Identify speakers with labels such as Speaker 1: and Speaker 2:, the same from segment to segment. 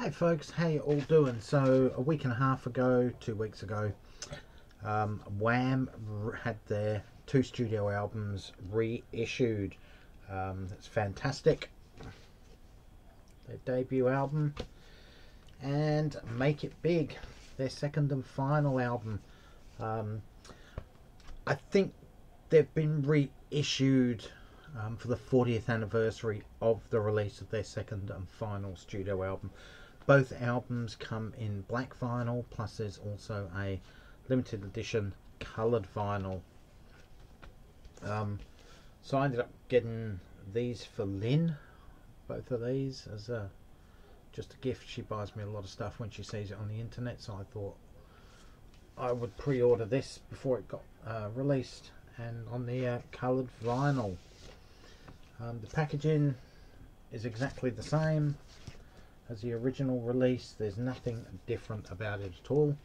Speaker 1: Hey folks, how you all doing? So a week and a half ago, 2 weeks ago, WHAM had their 2 studio albums reissued. That's fantastic. Their debut album and Make It Big, their second and final album. I think they've been reissued for the 40th anniversary of the release of their second and final studio album. Both albums come in black vinyl, plus there's also a limited edition coloured vinyl. So I ended up getting these for Lynn, both of these, as just a gift. She buys me a lot of stuff when she sees it on the internet, so I thought I would pre-order this before it got released, and on the coloured vinyl. The packaging is exactly the same as the original release. There's nothing different about it at all.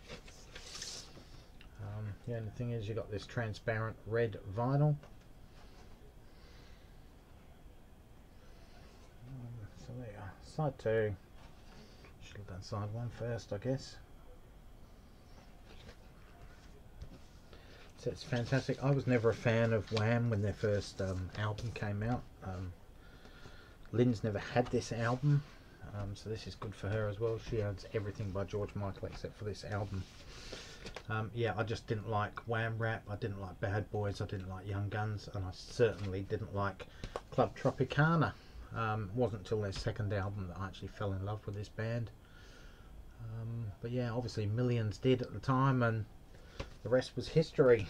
Speaker 1: The only thing is you got this transparent red vinyl. So there you are. Side 2. Should have done side 1 first, I guess. So it's fantastic. I was never a fan of WHAM when their first album came out. Lynn's never had this album, so this is good for her as well. She owns everything by George Michael except for this album. Yeah, I just didn't like WHAM rap, I didn't like Bad Boys, I didn't like Young Guns, and I certainly didn't like Club Tropicana. It wasn't until their second album that I actually fell in love with this band. But yeah, obviously millions did at the time, and the rest was history.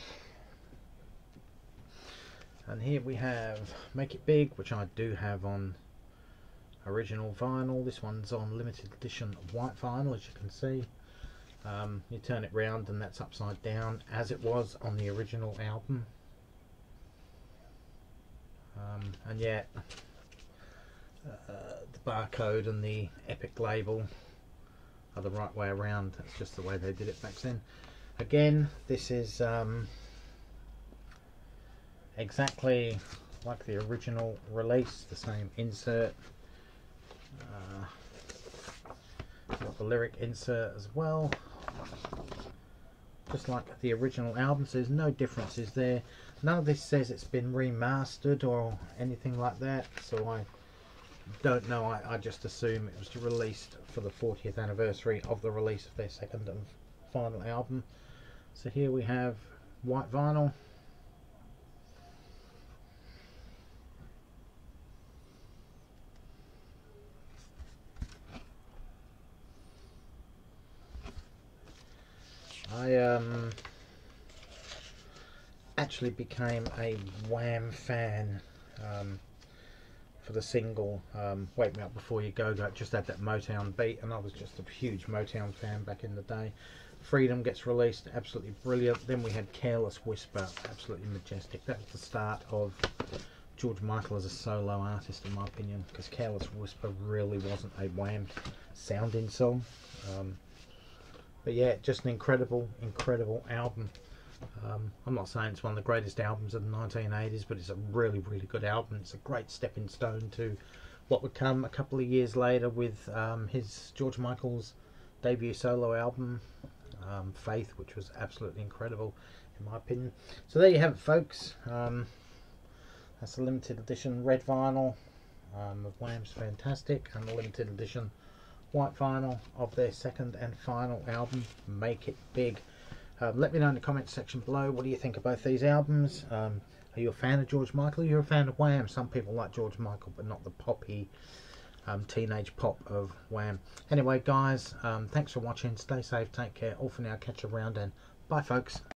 Speaker 1: And here we have Make It Big, which I do have on original vinyl. This one's on limited edition white vinyl, as you can see. You turn it round and that's upside down, as it was on the original album. And yet the barcode and the Epic label are the right way around. That's just the way they did it back then. Again, this is exactly like the original release, the same insert. Got the lyric insert as well, just like the original album, so there's no differences there. None of this says it's been remastered or anything like that, so I don't know. I just assume it was released for the 40th anniversary of the release of their second and final album. So here we have white vinyl. I actually became a WHAM fan for the single Wake Me Up Before You Go Go. It just had that Motown beat, and I was just a huge Motown fan back in the day. Freedom gets released, absolutely brilliant. Then we had Careless Whisper, absolutely majestic. That was the start of George Michael as a solo artist, in my opinion, because Careless Whisper really wasn't a WHAM sounding song. But yeah, just an incredible album. I'm not saying it's one of the greatest albums of the 1980s, but it's a really good album. It's a great stepping stone to what would come a couple of years later with his George Michael's debut solo album, Faith, which was absolutely incredible in my opinion. So there you have it, folks. That's the limited edition red vinyl of WHAM's fantastic, and the limited edition white vinyl of their second and final album, Make It Big. Let me know in the comments section below, what do you think of both these albums? Are you a fan of George Michael? Are you a fan of WHAM? Some people like George Michael, but not the poppy teenage pop of WHAM. Anyway guys, thanks for watching. Stay safe, take care. All for now. Catch you around, and bye folks.